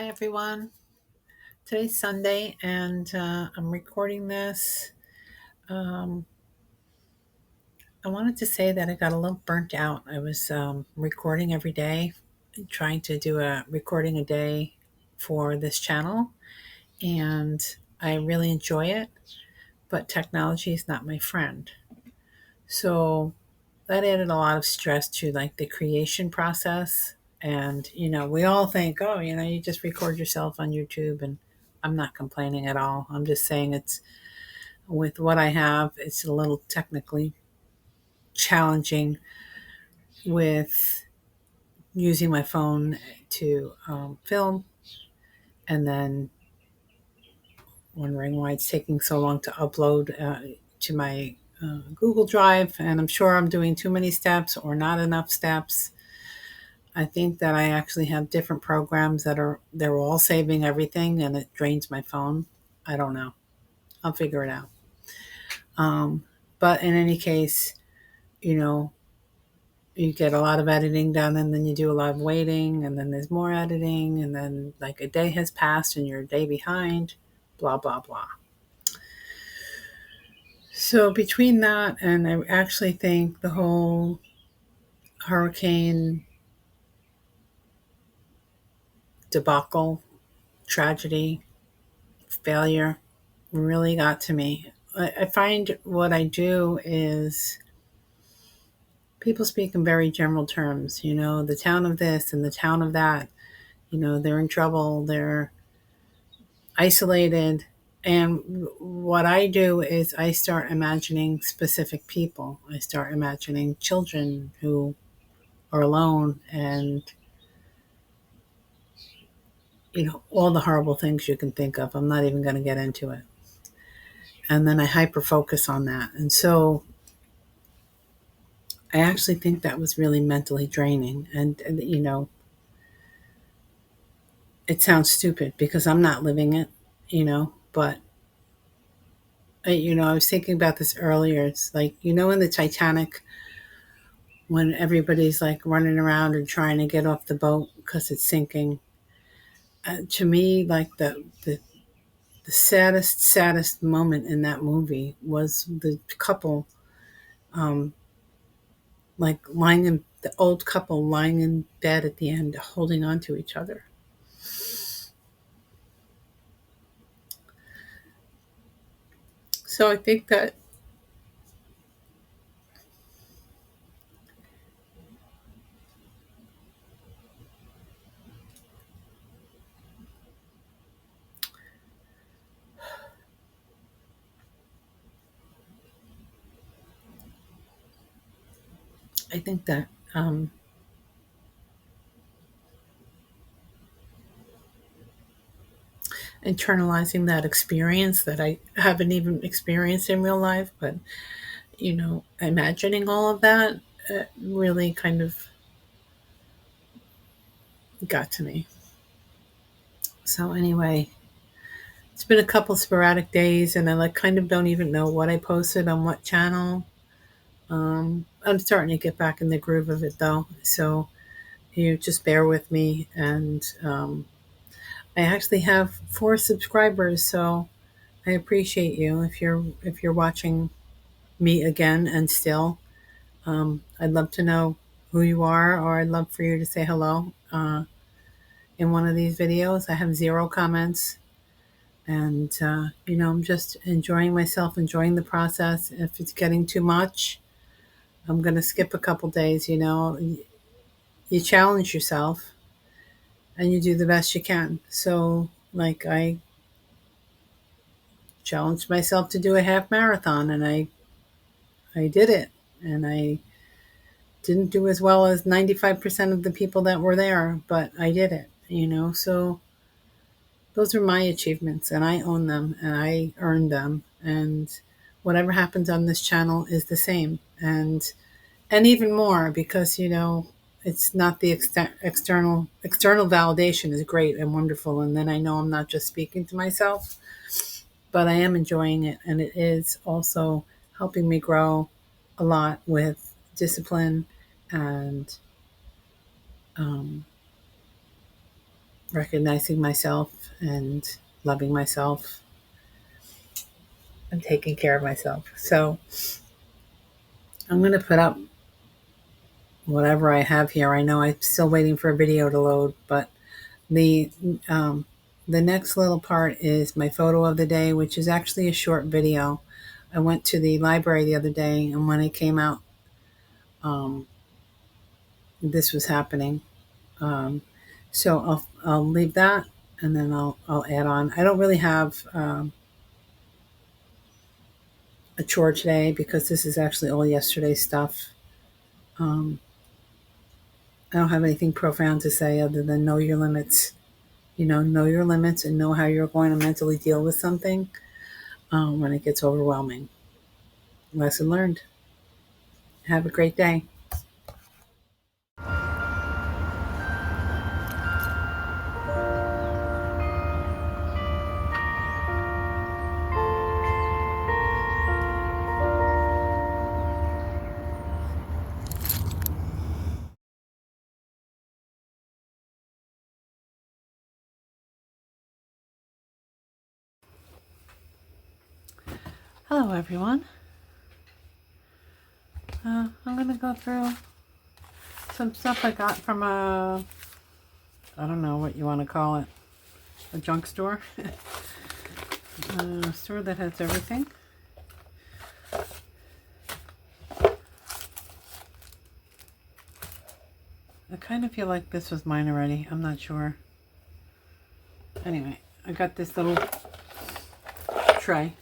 Hi, everyone. Today's Sunday, and I'm recording this. Um, I wanted to say that I got a little burnt out. I was recording every day, trying to do a recording a day for this channel, and I really enjoy it, but technology is not my friend. So that added a lot of stress to like the creation process. And, we all think, oh, you just record yourself on YouTube, and I'm not complaining at all. I'm just saying it's with what I have, it's a little technically challenging with using my phone to film, and then wondering why it's taking so long to upload to my Google Drive. And I'm sure I'm doing too many steps or not enough steps. I think that I actually have different programs they're all saving everything, and it drains my phone. I don't know. I'll figure it out. Um, but in any case, you know, you get a lot of editing done, and then you do a lot of waiting, and then there's more editing, and then like a day has passed and you're a day behind, blah blah blah. So between that, and I actually think the whole hurricane debacle, tragedy, failure really got to me. I find what I do is people speak in very general terms, the town of this and the town of that, they're in trouble, they're isolated. And what I do is I start imagining specific people. I start imagining children who are alone, and, all the horrible things you can think of. I'm not even going to get into it. And then I hyper focus on that. And so I actually think that was really mentally draining. And it sounds stupid because I'm not living it, but I was thinking about this earlier. It's like, in the Titanic, when everybody's like running around and trying to get off the boat because it's sinking. To me, like the saddest moment in that movie was the couple, um, like lying in the old couple lying in bed at the end, holding on to each other. So I think that internalizing that experience that I haven't even experienced in real life, but imagining all of that really kind of got to me. So anyway, it's been a couple sporadic days, and I like kind of don't even know what I posted on what channel. I'm starting to get back in the groove of it though, so you just bear with me. And I actually have 4 subscribers, so I appreciate you if you're watching me again and still. I'd love to know who you are, or I'd love for you to say hello in one of these videos. I have 0 comments, and I'm just enjoying myself, enjoying the process. If it's getting too much, I'm going to skip a couple days. You challenge yourself and you do the best you can. So, like, I challenged myself to do a half marathon, and I did it, and I didn't do as well as 95% of the people that were there, but I did it. So those are my achievements, and I own them, and I earned them. And whatever happens on this channel is the same, and even more, because it's not the external validation is great and wonderful, and then I know I'm not just speaking to myself, but I am enjoying it, and it is also helping me grow a lot with discipline and um, recognizing myself and loving myself and taking care of myself. So I'm going to put up whatever I have here. I know I'm still waiting for a video to load, but the um, the next little part is my photo of the day, which is actually a short video. I went to the library the other day, and when I came out, um, this was happening. Um, so I'll leave that, and then I'll add on. I don't really have a chore today because this is actually all yesterday's stuff. Um, I don't have anything profound to say other than know your limits. Know your limits and know how you're going to mentally deal with something when it gets overwhelming. Lesson learned. Have a great day. Hello, everyone. I'm going to go through some stuff I got from I don't know what you want to call it, a junk store. A store that has everything. I kind of feel like this was mine already. I'm not sure. Anyway, I got this little tray.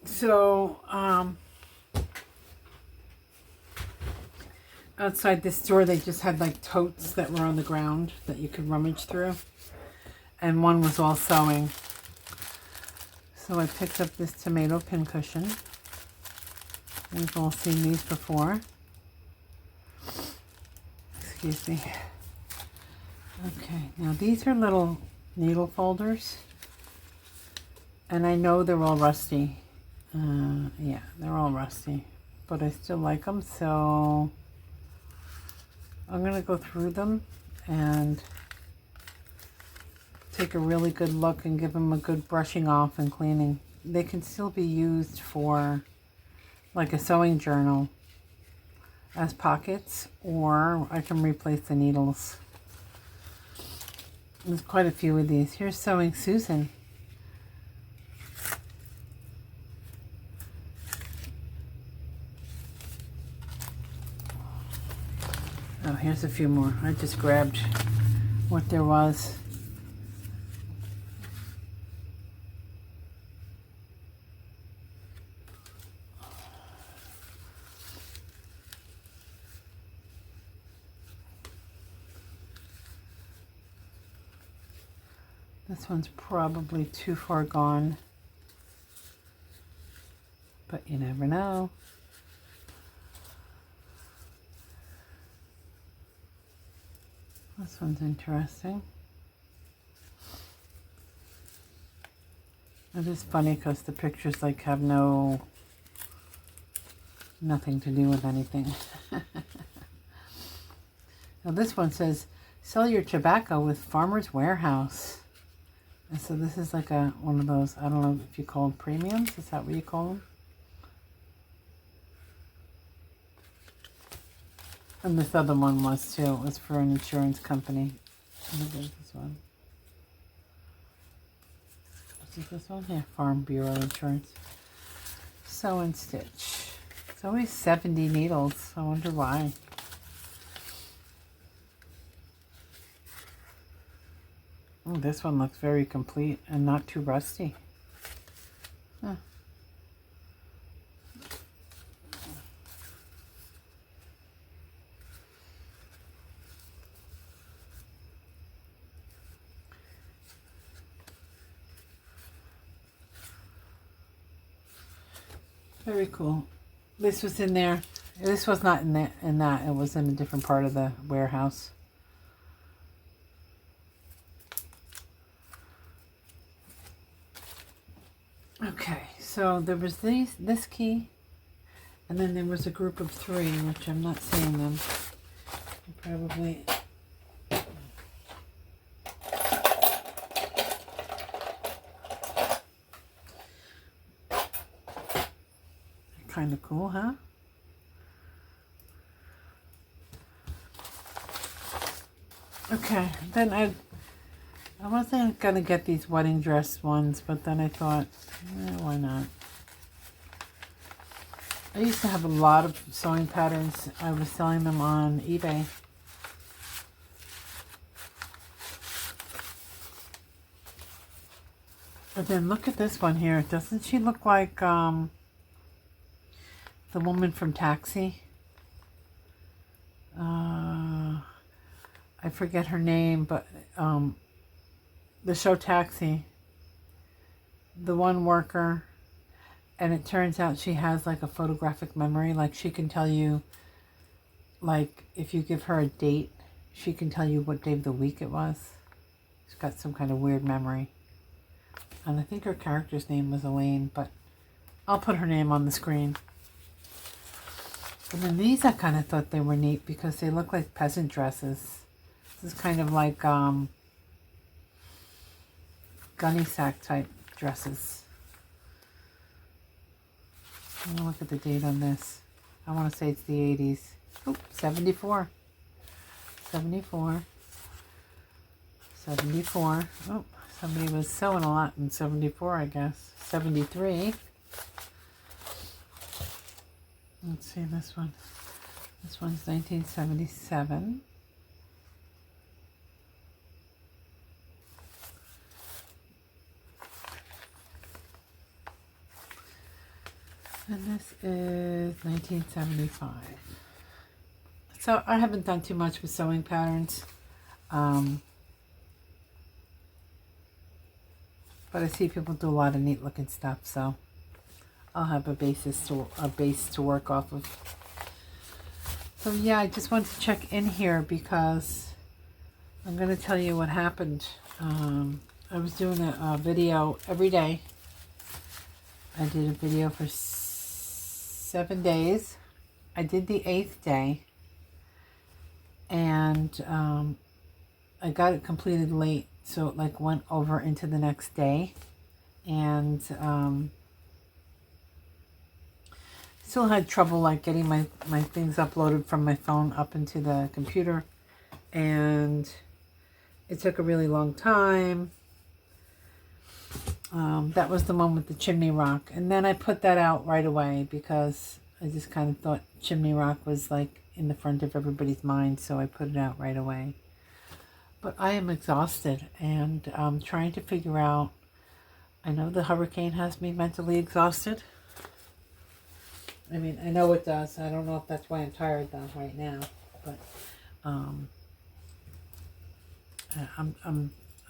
So, outside this store, they just had like totes that were on the ground that you could rummage through. And one was all sewing. So I picked up this tomato pincushion. We've all seen these before. Excuse me. Okay, now these are little needle folders. And I know they're all rusty. Yeah, they're all rusty. But I still like them, so I'm going to go through them and take a really good look and give them a good brushing off and cleaning. They can still be used for like a sewing journal as pockets, or I can replace the needles. There's quite a few of these. Here's Sewing Susan. Oh, here's a few more. I just grabbed what there was. This one's probably too far gone, but you never know. This one's interesting. It is funny because the pictures like have nothing to do with anything. Now this one says, sell your tobacco with Farmer's Warehouse. And so this is like one of those, I don't know if you call them premiums. Is that what you call them? And this other one was too. It was for an insurance company. What is this one? Is this one? Yeah, Farm Bureau Insurance. Sew and stitch. It's always 70 needles. I wonder why. Oh, this one looks very complete and not too rusty. Huh. Very cool. This was in there. This was not in that. It was in a different part of the warehouse. Okay, so there was this key And then there was a group of 3, which I'm not seeing them. Probably. Kind of cool, huh? Okay, then I wasn't gonna get these wedding dress ones, but then I thought, why not? I used to have a lot of sewing patterns. I was selling them on eBay. But then look at this one here. Doesn't she look like the woman from Taxi? I forget her name, but the show Taxi. The one worker. And it turns out she has like a photographic memory. Like she can tell you, like if you give her a date, she can tell you what day of the week it was. She's got some kind of weird memory. And I think her character's name was Elaine, but I'll put her name on the screen. And then these, I kind of thought they were neat because they look like peasant dresses. This is kind of like gunny sack type dresses. I'm gonna look at the date on this. I want to say it's the 80s. Oh, 74. 74. 74. Oh, somebody was sewing a lot in 74, I guess. 73. Let's see this one. This one's 1977. And this is 1975. So I haven't done too much with sewing patterns. But I see people do a lot of neat looking stuff, so I'll have a base to work off of. So yeah, I just wanted to check in here because I'm going to tell you what happened. I was doing a video every day. I did a video for 7 days. I did the 8th day, and I got it completed late, so it like went over into the next day, and still had trouble like getting my things uploaded from my phone up into the computer, and it took a really long time. That was the one with the chimney rock. And then I put that out right away because I just kind of thought chimney rock was like in the front of everybody's mind. So I put it out right away. But I am exhausted and trying to figure out. I know the hurricane has me mentally exhausted. I mean, I know it does. I don't know if that's why I'm tired though right now. But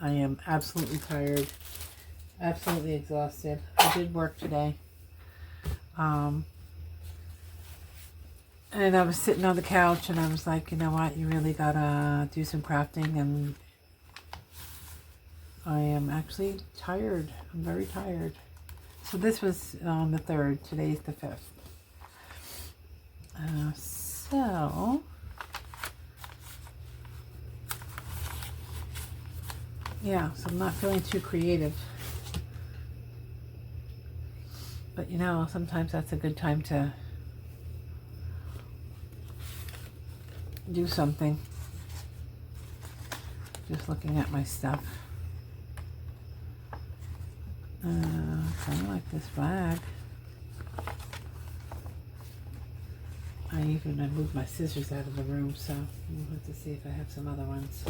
I am absolutely tired. Absolutely exhausted. I did work today. And I was sitting on the couch and I was like, you know what, you really gotta do some crafting, and I am actually tired. I'm very tired. So this was on the 3rd. Today's the 5th. So yeah, so I'm not feeling too creative. But you know, sometimes that's a good time to do something. Just looking at my stuff. Kind of like this bag. I moved my scissors out of the room, so we'll have to see if I have some other ones.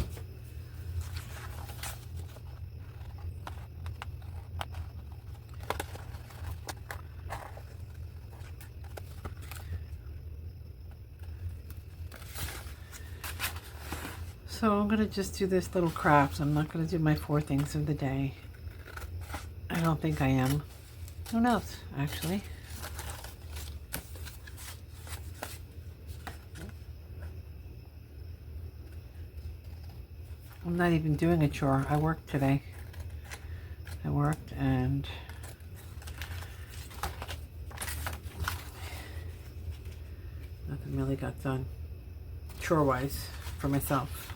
So I'm going to just do this little craft. I'm not going to do my 4 things of the day. I don't think I am. Who knows, actually. I'm not even doing a chore. I worked today. I worked and Nothing really got done chore-wise for myself.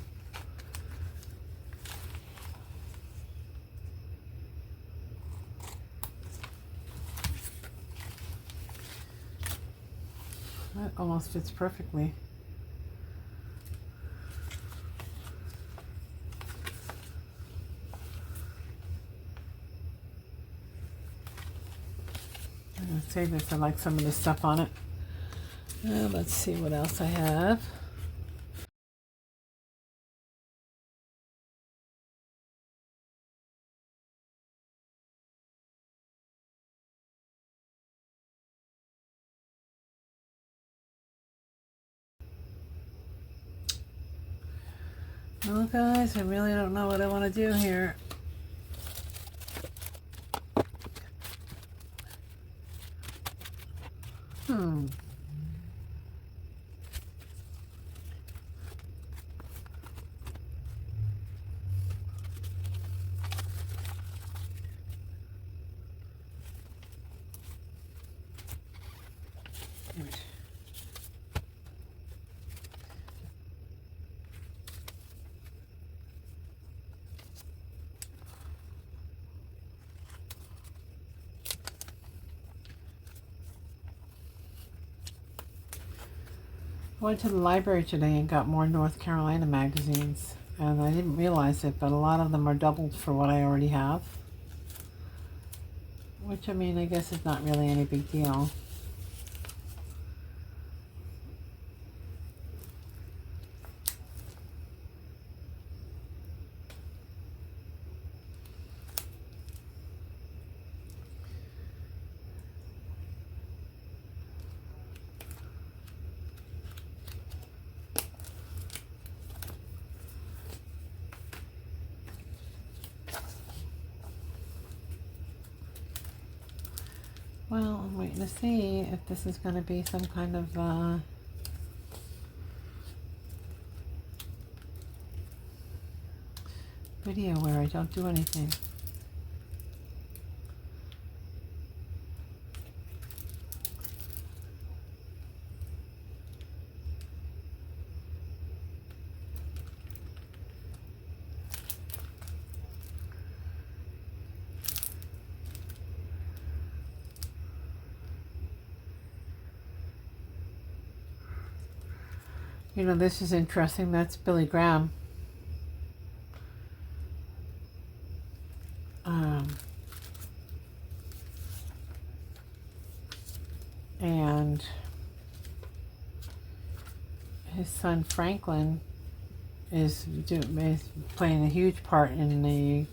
That almost fits perfectly. I'm going to save this. I like some of the stuff on it. Let's see what else I have. Well, guys, I really don't know what I want to do here. I went to the library today and got more North Carolina magazines, and I didn't realize it, but a lot of them are doubled for what I already have. Which, I mean, I guess is not really any big deal. Well, I'm waiting to see if this is going to be some kind of video where I don't do anything. You know, this is interesting. That's Billy Graham. And his son Franklin is playing a huge part in the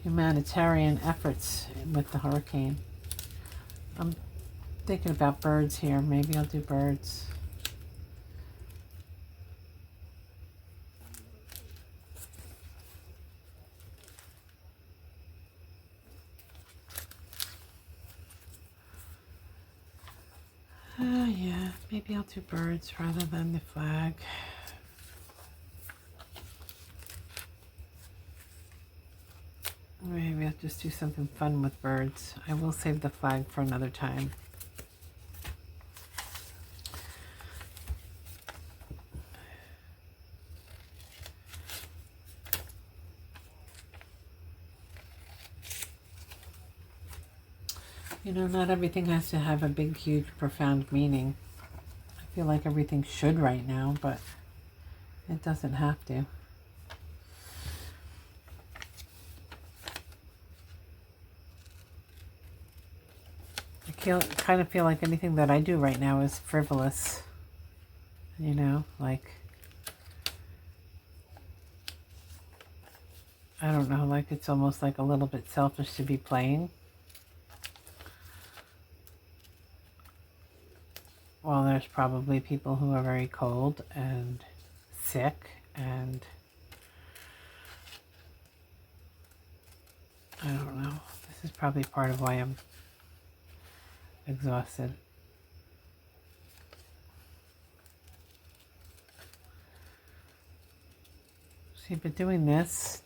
humanitarian efforts with the hurricane. I'm thinking about birds here. Maybe I'll do birds. Yeah, maybe I'll do birds rather than the flag. Maybe I'll just do something fun with birds. I will save the flag for another time. You know, not everything has to have a big, huge, profound meaning. I feel like everything should right now, but it doesn't have to. I kind of feel like anything that I do right now is frivolous. You know, like, I don't know, like it's almost like a little bit selfish to be playing. Well, there's probably people who are very cold and sick, and I don't know. This is probably part of why I'm exhausted. See, but doing this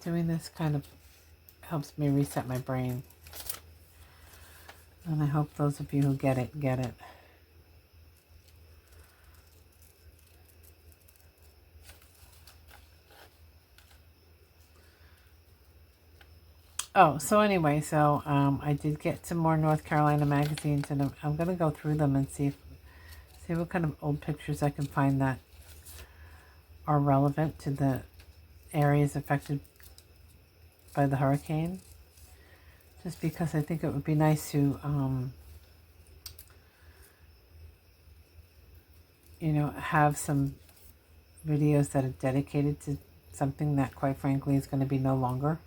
kind of helps me reset my brain. And I hope those of you who get it, get it. Oh, so anyway, I did get some more North Carolina magazines, and I'm going to go through them and see what kind of old pictures I can find that are relevant to the areas affected by the hurricane. Just because I think it would be nice to, have some videos that are dedicated to something that, quite frankly, is going to be no longer.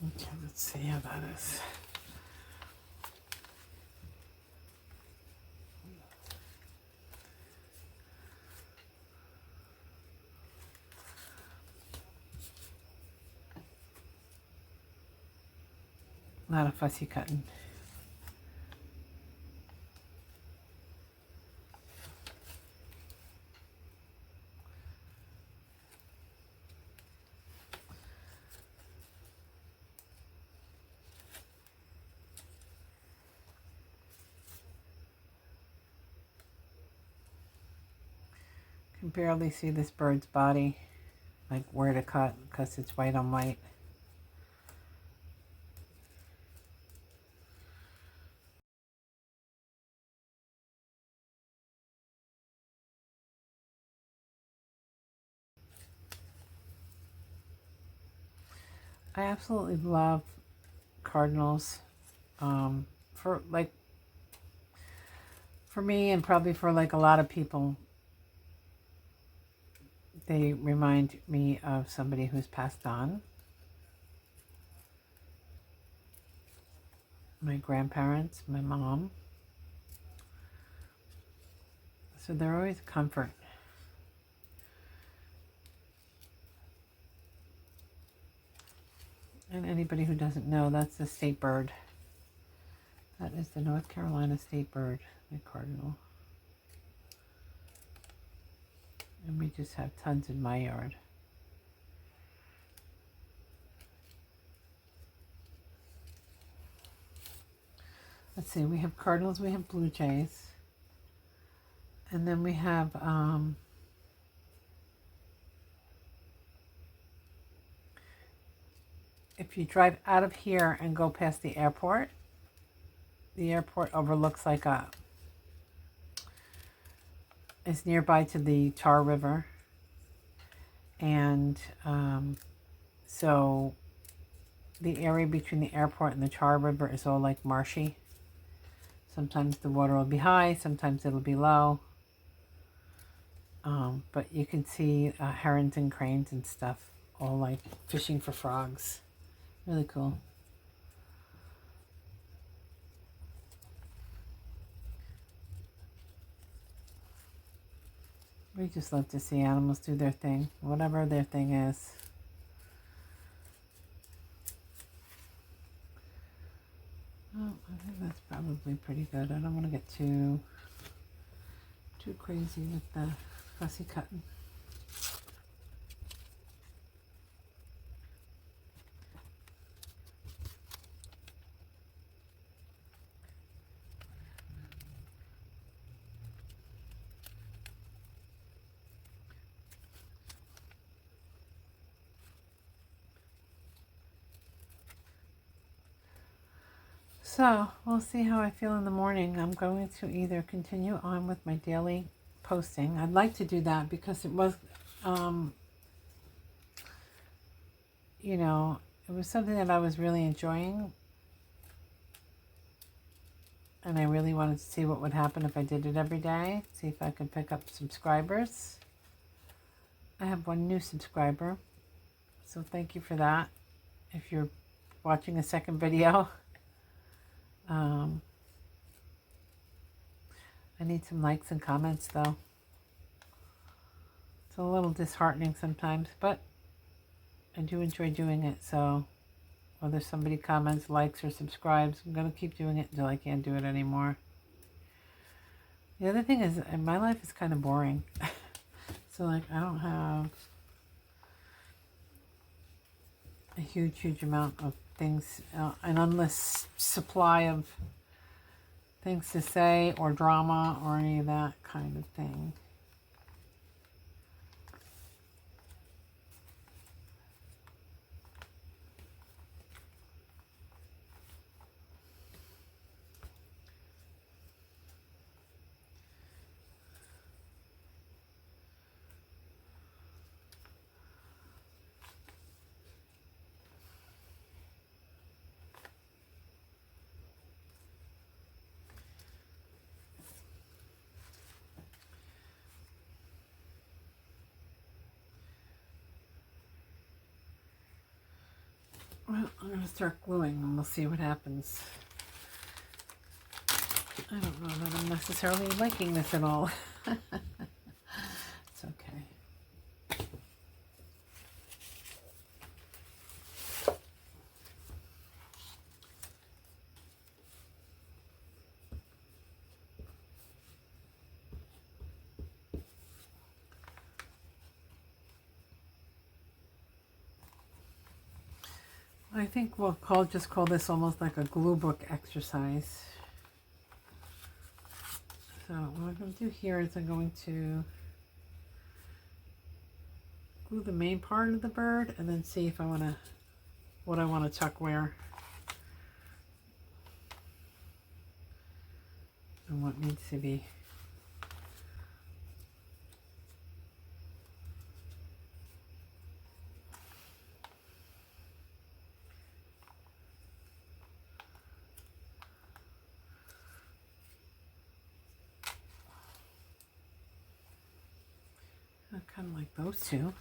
Okay, let's see how that is. A lot of fussy cutting. Can barely see this bird's body, like where to cut, because it's white on white. I absolutely love cardinals. For me, and probably for like a lot of people, they remind me of somebody who's passed on. My grandparents, my mom. So they're always a comfort. And anybody who doesn't know, that's the state bird. That is the North Carolina state bird, the cardinal. And we just have tons in my yard. Let's see, we have cardinals, we have blue jays. And then we have if you drive out of here and go past the airport overlooks is nearby to the Tar River. And so the area between the airport and the Tar River is all like marshy. Sometimes the water will be high, sometimes it'll be low. But you can see herons and cranes and stuff all like fishing for frogs. Really cool. We just love to see animals do their thing, whatever their thing is. Oh, I think that's probably pretty good. I don't want to get too crazy with the fussy cutting. So we'll see how I feel in the morning. I'm going to either continue on with my daily posting. I'd like to do that because it was, it was something that I was really enjoying. And I really wanted to see what would happen if I did it every day. See if I could pick up subscribers. I have one new subscriber. So thank you for that. If you're watching a second video. I need some likes and comments though. It's a little disheartening sometimes, but I do enjoy doing it. So whether somebody comments, likes, or subscribes, I'm going to keep doing it until I can't do it anymore. The other thing is, my life is kind of boring. So, like, I don't have a huge amount of things, an endless supply of things to say or drama or any of that kind of thing. Well, I'm going to start gluing and we'll see what happens. I don't know that I'm necessarily liking this at all. It's okay. I think we'll just call this almost like a glue book exercise. So what I'm going to do here is I'm going to glue the main part of the bird and then see if I want to, what I want to tuck where and what needs to be. Kind of like those two.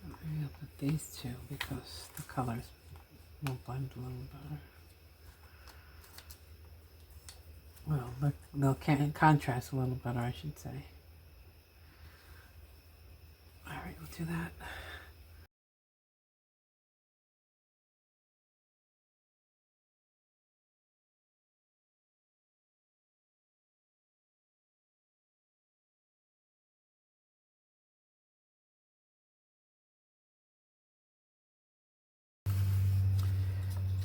Maybe I'll put these two because the colors will blend a little better. Well, look, they'll contrast a little better, I should say. All right, we'll do that.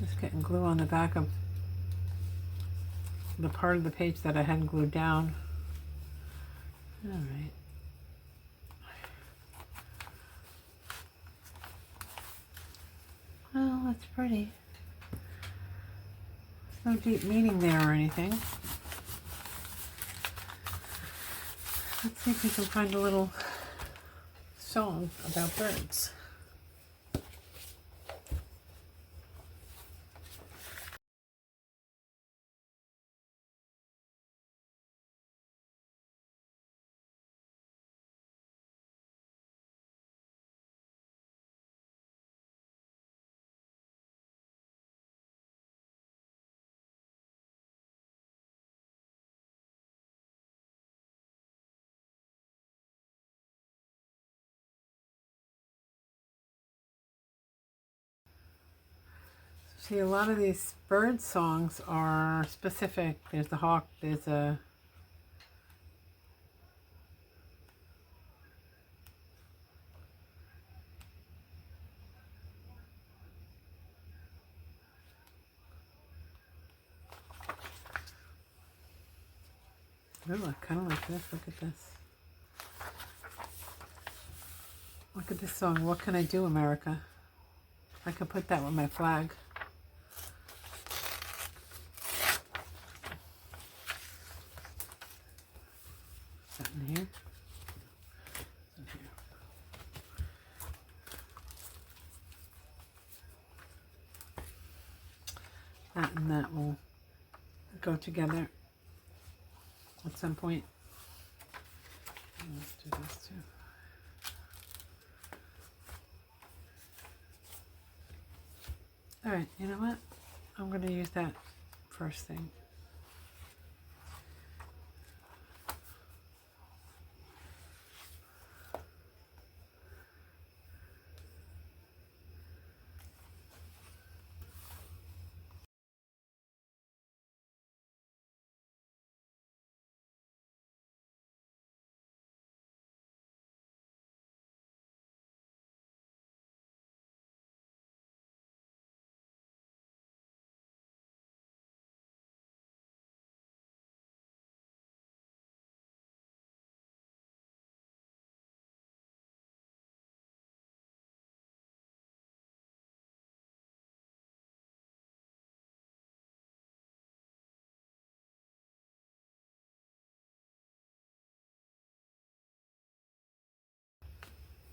Just getting glue on the back of the part of the page that I hadn't glued down. All right. Well, that's pretty. There's no deep meaning there or anything. Let's see if we can find a little song about birds. See, a lot of these bird songs are specific. There's the hawk, there's a... Ooh, I kind of like this. Look at this. Look at this song, What Can I Do, America? I could put that with my flag. Is that in here? In here. That and that will go together at some point. Let's do this too. All right, you know what? I'm going to use that first thing.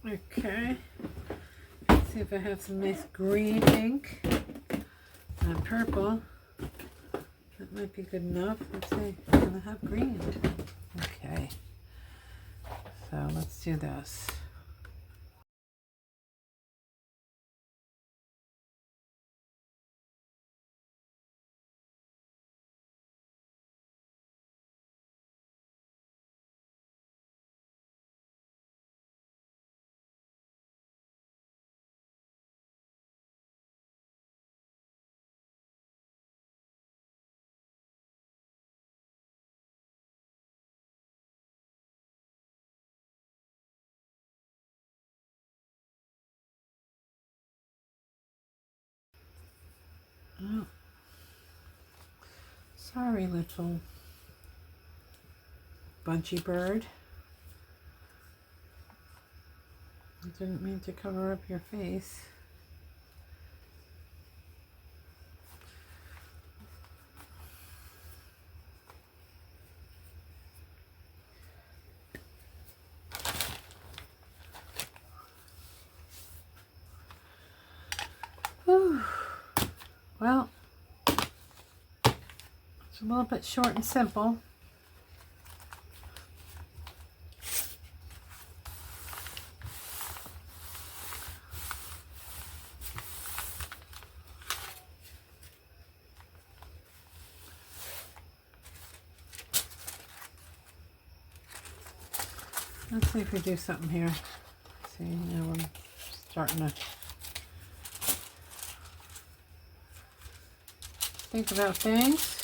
Okay. Let's see if I have some nice green ink and purple. That might be good enough. Let's see. I'm going to have green. Okay. So let's do this. Oh, sorry, little bunchy bird. I didn't mean to cover up your face. Whew. Well, it's a little bit short and simple. Let's see if we do something here. See, now we're starting to think about things.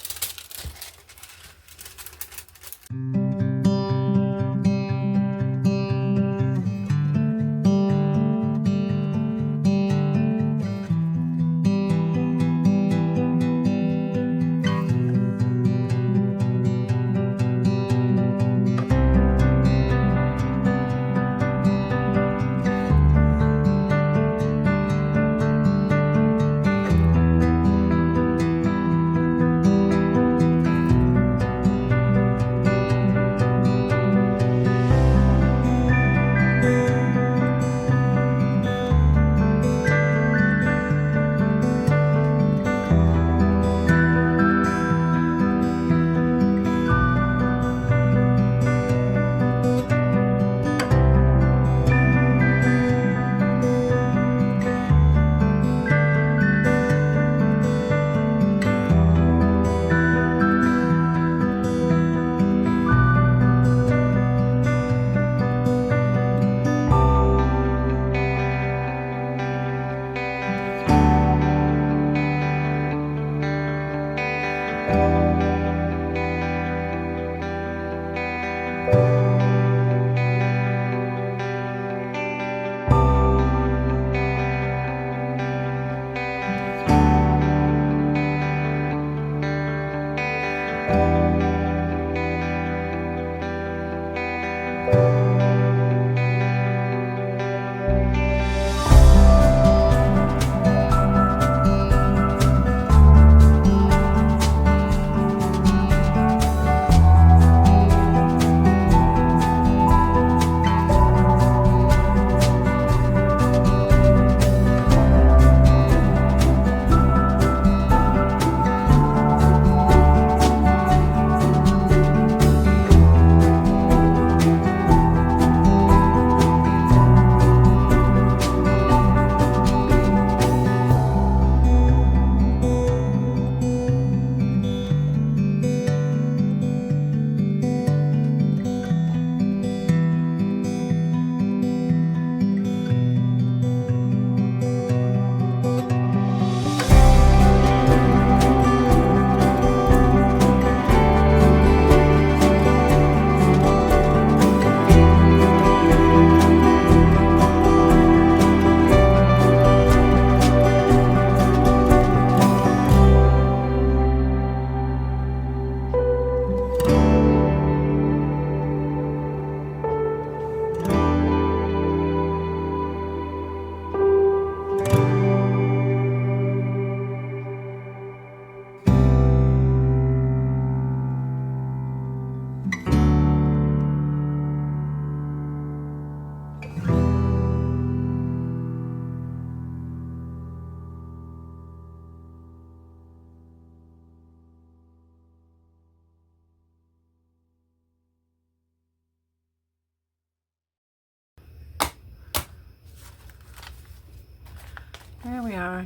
There we are.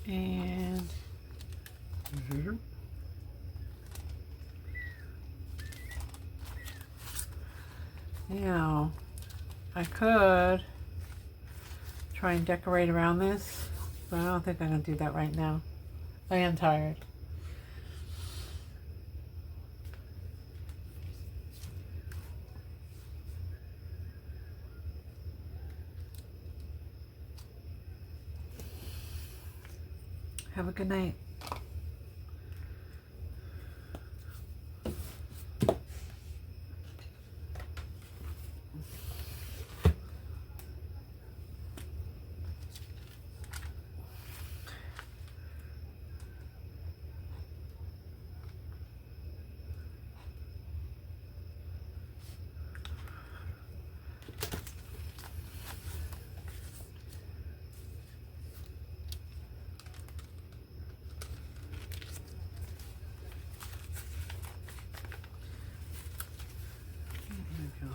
And now I could try and decorate around this, but I don't think I'm going to do that right now. I am tired. Have a good night. There we go.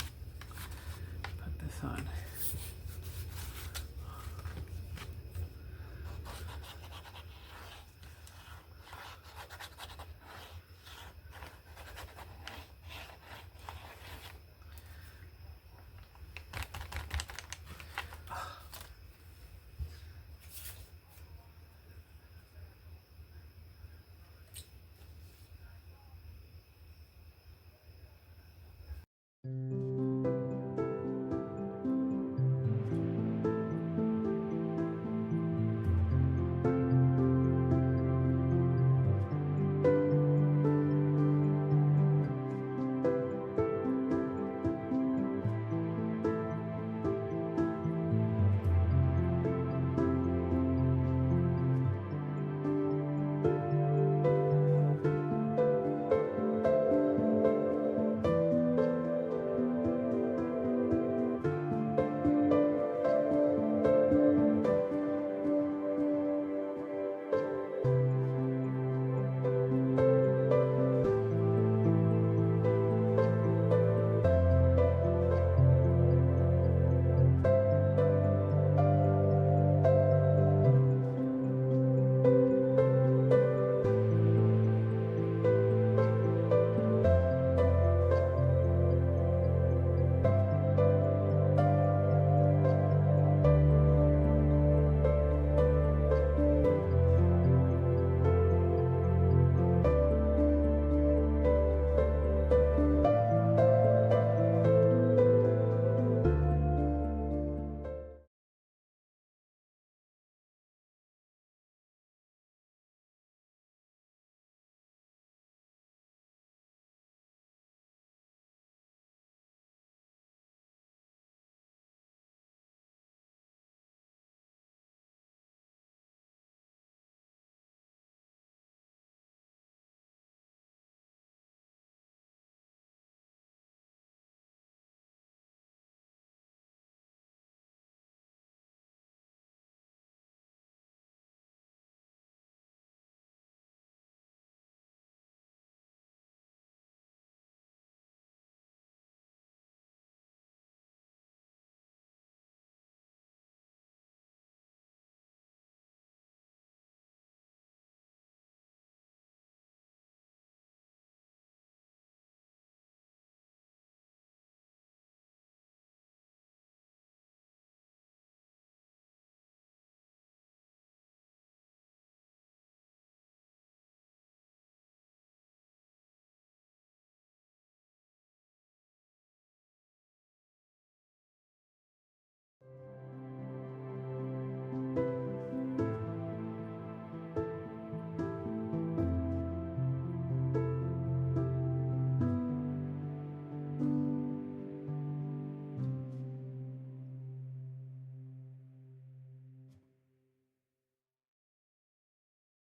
Put this on.